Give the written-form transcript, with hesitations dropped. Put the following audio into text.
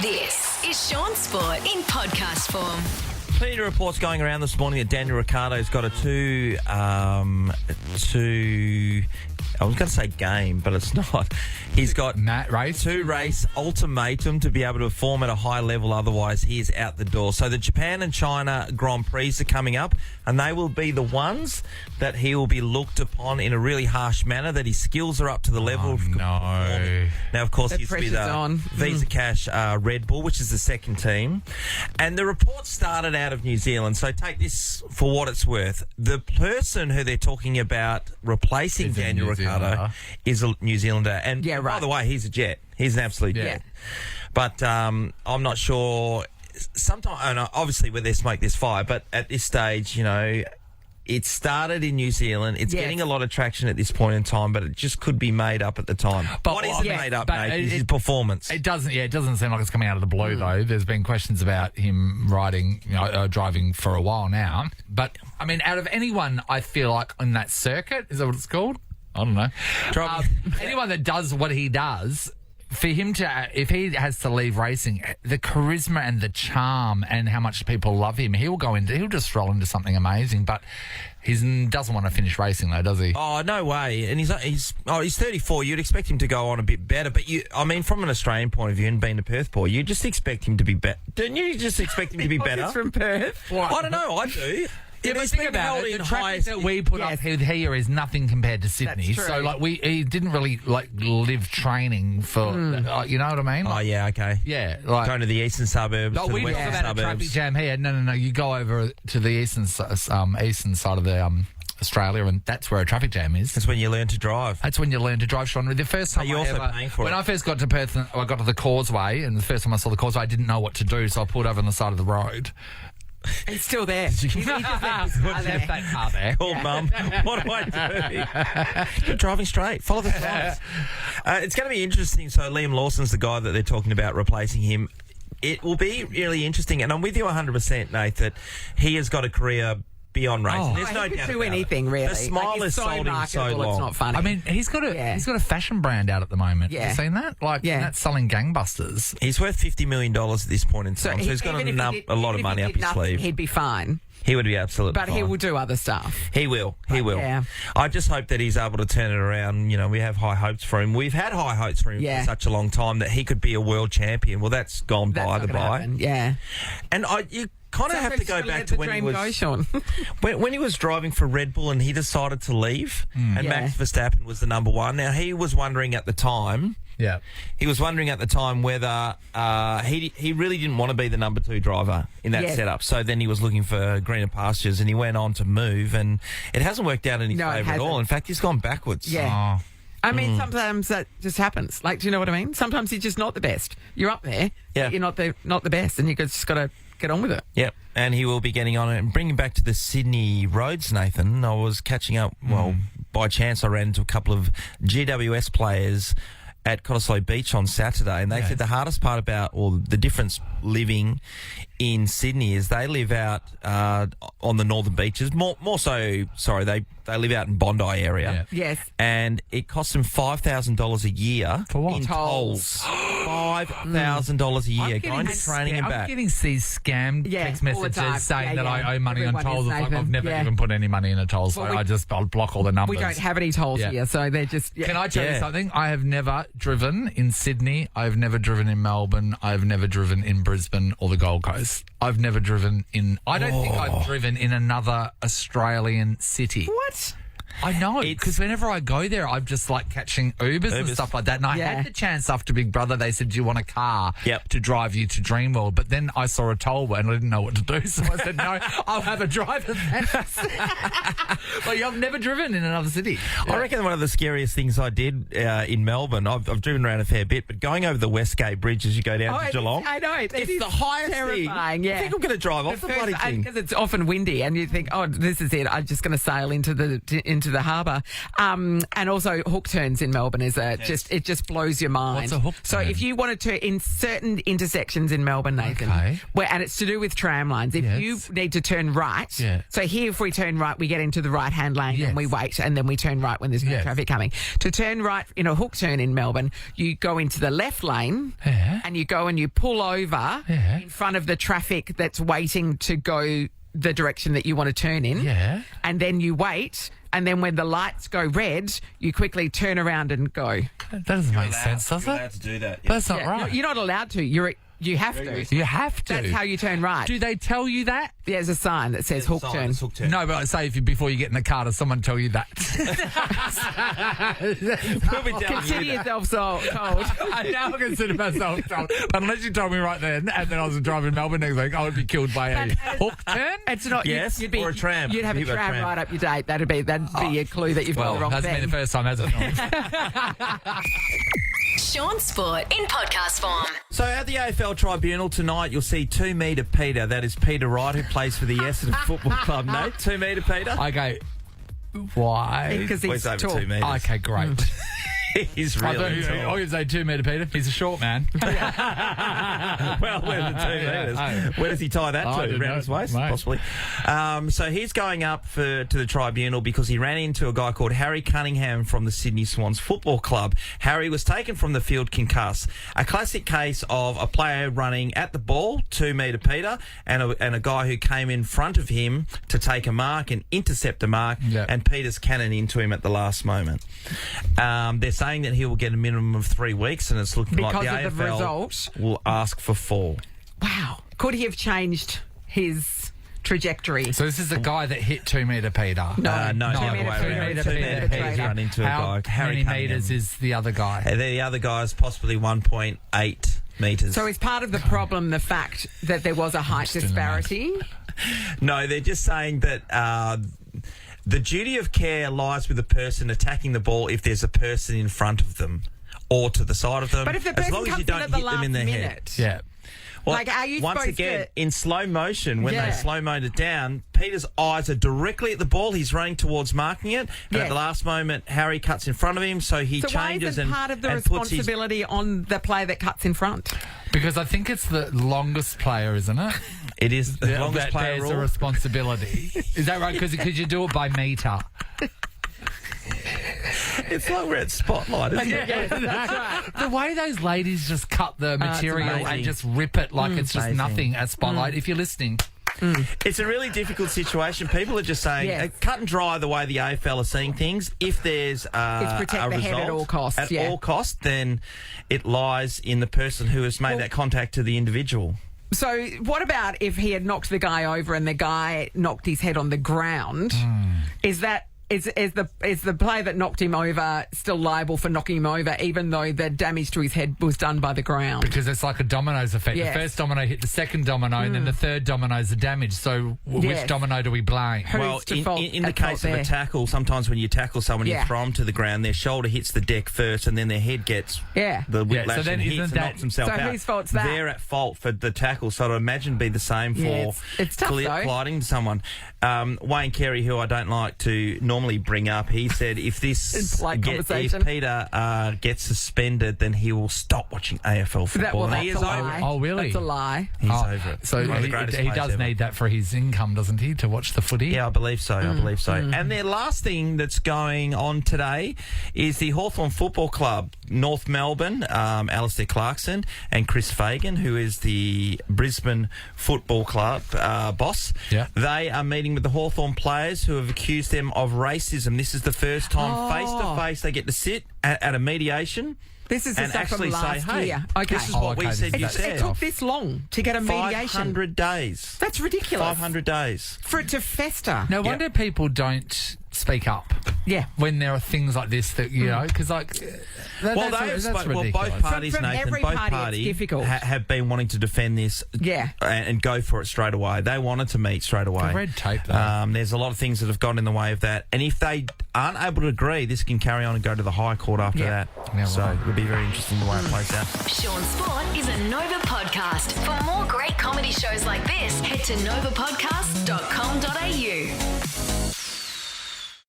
This is Shaun Sport in podcast form. Plenty of reports going around this morning that Daniel Ricciardo's got a I was going to say game, but it's not. He's got two race ultimatum to be able to perform at a high level, otherwise he is out the door. So the Japan and China Grand Prix are coming up, and they will be the ones that he will be looked upon in a really harsh manner, that his skills are up to the level. Now, of course, he's with Visa Cash Red Bull, which is the second team. And the report started out of New Zealand, so take this for what it's worth. The person who they're talking about replacing Daniel Ricciardo is a New Zealander. And by the way, he's a jet. He's an absolute jet. But I'm not sure. Sometimes, and obviously, where there's smoke, there's fire. But at this stage, you know, it started in New Zealand. It's getting a lot of traction at this point in time, but it just could be made up at the time. But what is it made up, mate? His performance. It doesn't seem like it's coming out of the blue, though. There's been questions about him driving for a while now. But, I mean, out of anyone, I feel like on that circuit, is that what it's called? I don't know. Anyone that does what he does, for him to, if he has to leave racing, the charisma and the charm and how much people love him, he'll just roll into something amazing. But he doesn't want to finish racing, though, does he? Oh, no way. And he's 34. You'd expect him to go on a bit better. But from an Australian point of view and being a Perth boy, you just expect him to be better. Don't you just expect him to be better? From Perth? I don't know. I do. Yeah, but think about it. The traffic that we put up here is nothing compared to Sydney. So, like, he didn't really live training for. You know what I mean? Like, oh yeah, okay. Yeah, like going to the eastern suburbs. No, we talk about a traffic jam here. No. You go over to the eastern side of the Australia, and that's where a traffic jam is. That's when you learn to drive. That's when you learn to drive, Shaun. The first time I first got to Perth, I got to the Causeway, and the first time I saw the Causeway, I didn't know what to do, so I pulled over on the side of the road. He's still there. He just left that car there. Call Mum. What do I do? Keep driving straight. Follow the signs. It's going to be interesting. So Liam Lawson's the guy that they're talking about replacing him. It will be really interesting, and I'm with you 100%, Nate, that he has got a career beyond racing. There's no doubt about it. Do anything really. The smile is sold him so long. It's not funny. I mean, he's got a fashion brand out at the moment. Yeah. Have you seen that? That's selling gangbusters. He's worth $50 million at this point in time, so he's got a lot of money up his sleeve. He'd be fine. He would be absolutely fine. But he will do other stuff. He will. Yeah. I just hope that he's able to turn it around. You know, we have high hopes for him. We've had high hopes for him for such a long time that he could be a world champion. Well, that's gone by the by. Yeah. And you kind of have to go back to when he was when he was driving for Red Bull and he decided to leave, and Max Verstappen was the number one. Now he was wondering at the time. Yeah, he was wondering at the time whether he really didn't want to be the number two driver in that setup. So then he was looking for greener pastures, and he went on to move, and it hasn't worked out in his favour at all. In fact, he's gone backwards. Yeah. I mean, sometimes that just happens. Like, do you know what I mean? Sometimes you're just not the best. You're up there, but you're not the best, and you just got to get on with it. Yep, and he will be getting on it. And bringing back to the Sydney roads, Nathan, I was catching up, by chance I ran into a couple of GWS players at Cottesloe Beach on Saturday, and they said the hardest part the difference living in Sydney is they live out on the northern beaches. They live out in Bondi area. Yeah. Yes. And it costs them $5,000 a year for what? in tolls. $5,000 a year going to training and back. I'm getting these scam text messages saying that I owe money on tolls. I've never even put any money in a toll, so I'll block all the numbers. We don't have any tolls here, so they're just... Can I tell you something? I have never driven in Sydney. I've never driven in Melbourne. I've never driven in Brisbane or the Gold Coast. I've never driven in... I don't think I've driven in another Australian city. What? I know, because whenever I go there, I'm just like catching Ubers and stuff like that. And I had the chance after Big Brother, they said, do you want a car to drive you to Dreamworld? But then I saw a toll and I didn't know what to do. So I said, no, I'll have a driver then. But I've never driven in another city. I reckon one of the scariest things I did in Melbourne, I've driven around a fair bit, but going over the Westgate Bridge as you go down to Geelong. I know. It's the highest terrifying, thing. I think I'm going to drive off the bloody thing. Because it's often windy and you think, oh, this is it. I'm just going to sail into the the harbour. And also hook turns in Melbourne is it just blows your mind. What's a hook So turn? if you wanted to, in certain intersections in Melbourne, Nathan, and it's to do with tram lines, if you need to turn right, so here if we turn right, we get into the right-hand lane and we wait, and then we turn right when there's no traffic coming. To turn right in a hook turn in Melbourne, you go into the left lane and you go and you pull over in front of the traffic that's waiting to go the direction that you want to turn in. And then you wait, and then when the lights go red, you quickly turn around and go. That doesn't make sense, does You're it? allowed to do that. That's not right. You're not allowed to. You have to. You have to. That's how you turn right. Do they tell you that? There's a sign that says hook turn. No, but I say before you get in the car, does someone tell you that? We'll be telling Consider you that. yourself told. I now consider myself told. But unless you told me right then, and then I was driving in Melbourne next week, I would be killed by a hook turn. It's not. Yes, you'd be, or a tram. You'd have a You've got a tram tram. right up your date. That'd be a clue that you've got Well, the wrong hasn't been thing. the first time, has it? Shaun Sport in podcast form. So at the AFL Tribunal tonight, you'll see 2 metre Peter. That is Peter Wright, who plays for the Essendon Football Club. Nate, 2 metre Peter. Okay. Why? Because Well, he's over tall. 2 metres. Okay, great. He's I really thought tall. you say 2 metre Peter. He's a short man. Well, where's the 2 metres? Where does he tie that I to? don't Around know, his waist, mate. possibly. So he's going up to the tribunal because he ran into a guy called Harry Cunningham from the Sydney Swans Football Club. Harry was taken from the field concussed. A classic case of a player running at the ball, 2 metre Peter, and a guy who came in front of him to take a mark and intercept a mark, and Peter's cannon into him at the last moment. They're saying that he will get a minimum of 3 weeks, and it's looking like the Because of the AFL result. will ask for 4. Wow. Could he have changed his trajectory? So this is the guy that hit 2 metre Peter. No, 2 the other metre way Peter. around. 2 2 metre metre Peter. Peter's run into a How guy. Harry many Cunningham. metres is the other guy? And the other guy is possibly 1.8 metres. So is part of the problem the fact that there was a height disparity? No, they're just saying that the duty of care lies with the person attacking the ball if there's a person in front of them or to the side of them. But if the as person long as comes you don't in at the hit them last in the head. minute, Yeah. Well, like, are you once supposed again, to- in slow motion, when they Yeah. slow-moed it down, Peter's eyes are directly at the ball. He's running towards marking it. And Yeah. at the last moment, Harry cuts in front of him, so he so why changes isn't and part of the and puts his... responsibility on the player that cuts in front? Because I think it's the longest player, isn't it? It is the longest that player bears a rule. responsibility. Is that right? Because you do it by metre. It's like we're at Spotlight, isn't it? Yeah, that's right. The way those ladies just cut the it's material amazing. and just rip it like it's just Amazing. nothing at Spotlight. If you're listening, It's a really difficult situation. People are just saying, Yes. cut and dry the way the AFL are seeing things. If there's It's protect a the result head at all costs, at yeah. all costs, then it lies in the person who has made that contact to the individual. So what about if he had knocked the guy over and the guy knocked his head on the ground? Is that... Is the player that knocked him over still liable for knocking him over, even though the damage to his head was done by the ground? because it's like a dominoes effect. Yes. The first domino hit the second domino, and then the third domino's the damage. So which Yes. domino do we blame? Who's Well, to in fault- the at fault case of there? a tackle, sometimes when you tackle someone, Yeah. you throw them to the ground, their shoulder hits the deck first, and then their head gets Yeah. the whiplash so then and hits isn't and that- knocks themselves So out. whose fault's that? They're at fault for the tackle, so I'd imagine be the same for Yeah, it's tough, though. colliding to someone. Wayne Carey, who I don't like to normally bring up, he said if polite conversation. if Peter gets suspended, then he will stop watching AFL football. That's He a is over lie. it. Oh, really? That's a lie. He's over it. So One of the he greatest players does ever. need that for his income, doesn't he, to watch the footy? Yeah, I believe so. I believe so. And their last thing that's going on today is the Hawthorn Football Club, North Melbourne, Alistair Clarkson and Chris Fagan, who is the Brisbane Football Club boss. Yeah. They are meeting with the Hawthorn players who have accused them of racism. This is the first time face-to-face they get to sit at a mediation. This is the and stuff from actually say, last hey, year. Okay. this is what we okay, said you that's said. It took this long to get a mediation. 500 days. That's ridiculous. 500 days. For it to fester. No wonder people don't speak up. Yeah. When there are things like this that, you know, because like... Well, that's both ridiculous. parties, From Nathan, every both party, it's parties difficult. have been wanting to defend this Yeah. and go for it straight away. They wanted to meet straight away. The red tape, though. There's a lot of things that have gone in the way of that. And if they aren't able to agree, this can carry on and go to the High Court after Yeah. that. Yeah, so right. it'll be very interesting the way it plays out. Shaun Sport is a Nova podcast. For more great comedy shows like this, head to novapodcast.com.au.